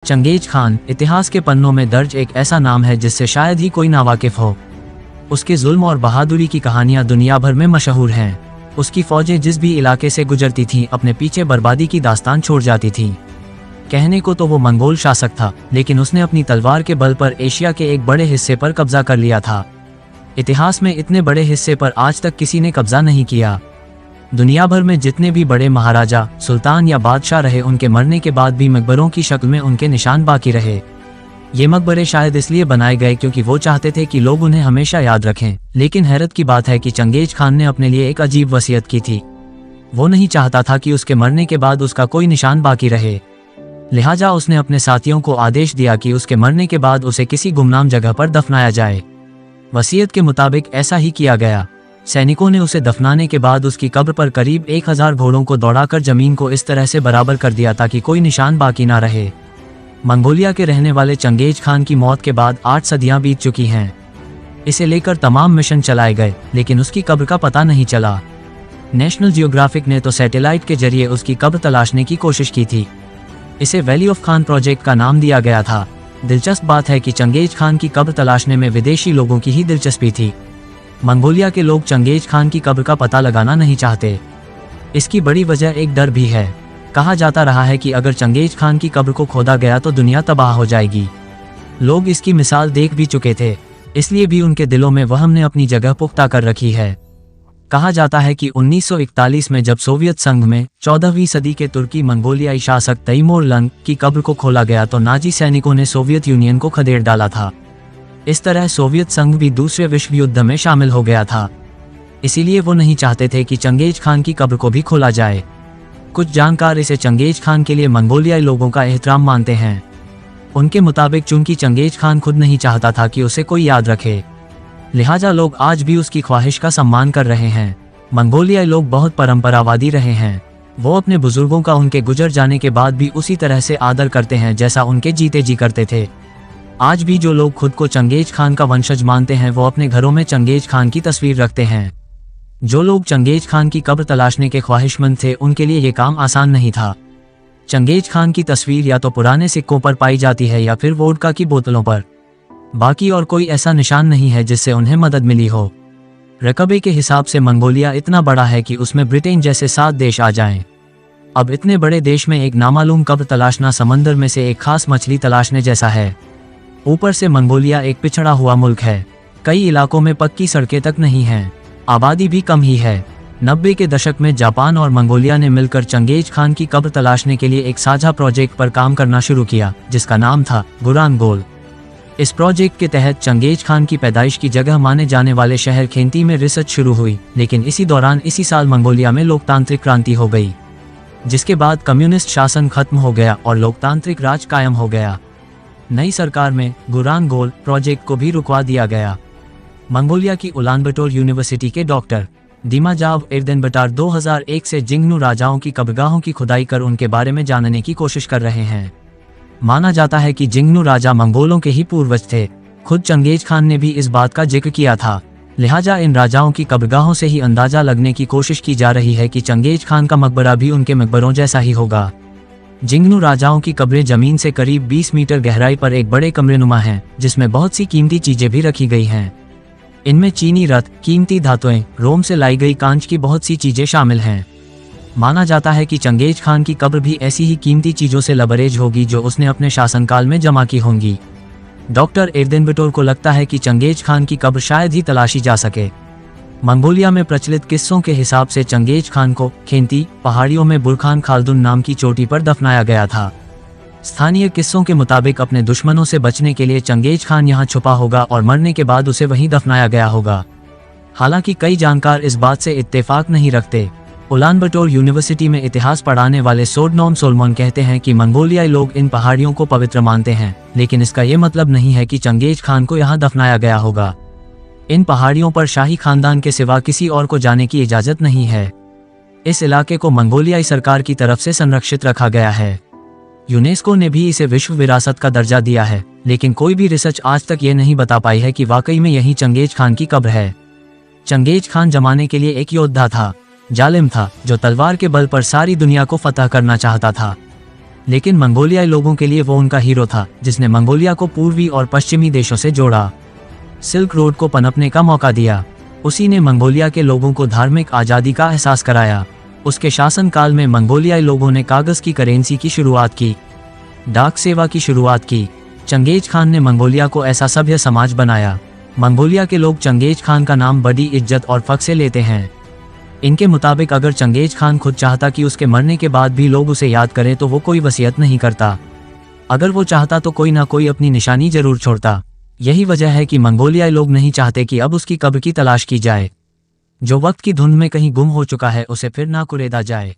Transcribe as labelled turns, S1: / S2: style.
S1: Genghis Khan इतिहास के पन्नों में दर्ज एक ऐसा नाम है जिससे शायद ही कोई नावाकिफ हो। उसके जुल्म और बहादुरी की कहानियां दुनिया भर में मशहूर हैं। उसकी फौजें जिस भी इलाके से गुजरती थीं अपने पीछे बर्बादी की दास्तान छोड़ जाती थीं। कहने को तो वो मंगोल शासक था, लेकिन उसने अपनी तलवार के बल पर एशिया के एक बड़े हिस्से पर कब्जा कर लिया था। इतिहास में इतने बड़े हिस्से पर आज तक किसी ने कब्जा नहीं किया। दुनिया भर में जितने भी बड़े महाराजा, सुल्तान या बादशाह रहे, उनके मरने के बाद भी मकबरों की शक्ल में उनके निशान बाकी रहे। ये मकबरे शायद इसलिए बनाए गए क्योंकि वो चाहते थे कि लोग उन्हें हमेशा याद रखें। लेकिन हैरत की बात है कि चंगेज खान ने अपने लिए एक अजीब वसीयत की थी। वो नहीं चाहता था कि उसके मरने के बाद उसका कोई निशान बाकी रहे। लिहाजा उसने अपने साथियों को आदेश दिया कि उसके मरने के बाद उसे किसी गुमनाम जगह पर दफनाया जाए। वसीयत के मुताबिक ऐसा ही किया गया। सैनिकों ने उसे दफनाने के बाद उसकी कब्र पर करीब 1000 घोड़ों को दौड़ाकर जमीन को इस तरह से बराबर कर दिया ताकि कोई निशान बाकी ना रहे। मंगोलिया के रहने वाले चंगेज खान की मौत के बाद 8 सदियां बीत चुकी हैं। इसे लेकर तमाम मिशन चलाए गए, लेकिन उसकी कब्र का पता नहीं चला। नेशनल जियोग्राफिक ने तो सैटेलाइट के जरिए उसकी कब्र तलाशने की कोशिश की थी। इसे वैली ऑफ खान प्रोजेक्ट का नाम दिया गया था। दिलचस्प बात है कि चंगेज खान की कब्र तलाशने में विदेशी लोगों की ही दिलचस्पी थी। मंगोलिया के लोग चंगेज खान की कब्र का पता लगाना नहीं चाहते। इसकी बड़ी वजह एक डर भी है। कहा जाता रहा है कि अगर चंगेज खान की कब्र को खोदा गया तो दुनिया तबाह हो जाएगी। लोग इसकी मिसाल देख भी चुके थे, इसलिए भी उनके दिलों में वहम ने अपनी जगह पुख्ता कर रखी है। कहा जाता है कि 1941 में जब सोवियत संघ में 14वीं सदी के तुर्की मंगोलियाई शासक तैमूरलंग की कब्र को खोला गया तो नाजी सैनिकों ने सोवियत यूनियन को खदेड़ डाला था। इस तरह सोवियत संघ भी दूसरे विश्व युद्ध में शामिल हो गया था। इसीलिए वो नहीं चाहते थे कि चंगेज खान की कब्र को भी खोला जाए। कुछ जानकार इसे चंगेज खान के लिए मंगोलियाई लोगों का एहतराम मानते हैं। उनके मुताबिक चूंकि चंगेज खान खुद नहीं चाहता था कि उसे कोई याद रखे, लिहाजा लोग आज भी उसकी ख्वाहिश का सम्मान कर रहे हैं। मंगोलियाई लोग बहुत परंपरावादी रहे हैं। वो अपने बुजुर्गों का उनके गुजर जाने के बाद भी उसी तरह से आदर करते हैं जैसा उनके जीते जी करते थे। आज भी जो लोग खुद को चंगेज खान का वंशज मानते हैं वो अपने घरों में चंगेज खान की तस्वीर रखते हैं। जो लोग चंगेज खान की कब्र तलाशने के ख्वाहिशमंद थे उनके लिए ये काम आसान नहीं था। चंगेज खान की तस्वीर या तो पुराने सिक्कों पर पाई जाती है या फिर वोडका की बोतलों पर। बाकी और कोई ऐसा निशान नहीं है जिससे उन्हें मदद मिली हो। रकबे के हिसाब से मंगोलिया इतना बड़ा है कि उसमें ब्रिटेन जैसे 7 देश आ जाएं। अब इतने बड़े देश में एक नामालूम कब्र तलाशना समंदर में से एक खास मछली तलाशने जैसा है। ऊपर से मंगोलिया एक पिछड़ा हुआ मुल्क है। कई इलाकों में पक्की सड़कें तक नहीं हैं। आबादी भी कम ही है। 90 के दशक में जापान और मंगोलिया ने मिलकर चंगेज खान की कब्र तलाशने के लिए एक साझा प्रोजेक्ट पर काम करना शुरू किया जिसका नाम था गुरानगोल। इस प्रोजेक्ट के तहत चंगेज खान की पैदाइश की जगह माने जाने वाले शहर खेंती में रिसर्च शुरू हुई, लेकिन इसी दौरान इसी साल मंगोलिया में लोकतांत्रिक क्रांति हो गई, जिसके बाद कम्युनिस्ट शासन खत्म हो गया और लोकतांत्रिक राज कायम हो गया। नई सरकार में गुरानगोल प्रोजेक्ट को भी रुकवा दिया गया। मंगोलिया की उलानबटोर यूनिवर्सिटी के डॉक्टर दिमाजाव एर्देनबटार 2001 से जिंगनू राजाओं की कब्रगाहों की खुदाई कर उनके बारे में जानने की कोशिश कर रहे हैं। माना जाता है कि जिंगनू राजा मंगोलों के ही पूर्वज थे। खुद चंगेज खान ने भी इस बात का जिक्र किया था। लिहाजा इन राजाओं की कब्रगाहों से ही अंदाजा लगने की कोशिश की जा रही है कि चंगेज खान का मकबरा भी उनके मकबरों जैसा ही होगा। जिंगनू राजाओं की कब्रें जमीन से करीब 20 मीटर गहराई पर एक बड़े कमरेनुमा हैं, जिसमें बहुत सी कीमती चीजें भी रखी गई हैं। इनमें चीनी रत्न, कीमती धातुएं, रोम से लाई गई कांच की बहुत सी चीजें शामिल हैं। माना जाता है कि चंगेज खान की कब्र भी ऐसी ही कीमती चीजों से लबरेज होगी जो उसने अपने शासनकाल में जमा की होंगी। डॉक्टर एर्देनबटोर को लगता है कि चंगेज खान की कब्र शायद ही तलाशी जा सके। मंगोलिया में प्रचलित किस्सों के हिसाब से चंगेज खान को खेंती पहाड़ियों में बुरखान खालदुन नाम की चोटी पर दफनाया गया था। स्थानीय किस्सों के मुताबिक अपने दुश्मनों से बचने के लिए चंगेज खान यहाँ छुपा होगा और मरने के बाद उसे वहीं दफनाया गया होगा। हालांकि कई जानकार इस बात से इत्तेफाक नहीं रखते। उलानबटोर यूनिवर्सिटी में इतिहास पढ़ाने वाले सोडनोम सोलमन कहते हैं कि मंगोलियाई लोग इन पहाड़ियों को पवित्र मानते हैं, लेकिन इसका ये मतलब नहीं है कि चंगेज खान को यहाँ दफनाया गया होगा। इन पहाड़ियों पर शाही खानदान के सिवा किसी और को जाने की इजाजत नहीं है। इस इलाके को मंगोलियाई सरकार की तरफ से संरक्षित रखा गया है। यूनेस्को ने भी इसे विश्व विरासत का दर्जा दिया है, लेकिन कोई भी रिसर्च आज तक ये नहीं बता पाई है कि वाकई में यही चंगेज खान की कब्र है। चंगेज खान जमाने के लिए एक योद्धा था, जालिम था, जो तलवार के बल पर सारी दुनिया को फतह करना चाहता था। लेकिन मंगोलियाई लोगों के लिए वो उनका हीरो था, जिसने मंगोलिया को पूर्वी और पश्चिमी देशों से जोड़ा, सिल्क रोड को पनपने का मौका दिया। उसी ने मंगोलिया के लोगों को धार्मिक आज़ादी का एहसास कराया। उसके शासनकाल में मंगोलियाई लोगों ने कागज़ की करेंसी की शुरुआत की, डाक सेवा की शुरुआत की। चंगेज खान ने मंगोलिया को ऐसा सभ्य समाज बनाया। मंगोलिया के लोग चंगेज खान का नाम बड़ी इज्जत और फ़ख्र से लेते हैं। इनके मुताबिक अगर चंगेज खान खुद चाहता कि उसके मरने के बाद भी लोग उसे याद करें तो वो कोई वसीयत नहीं करता। अगर वो चाहता तो कोई ना कोई अपनी निशानी जरूर छोड़ता। यही वजह है कि मंगोलियाई लोग नहीं चाहते कि अब उसकी कब्र की तलाश की जाए। जो वक्त की धुंध में कहीं गुम हो चुका है उसे फिर ना कुरेदा जाए।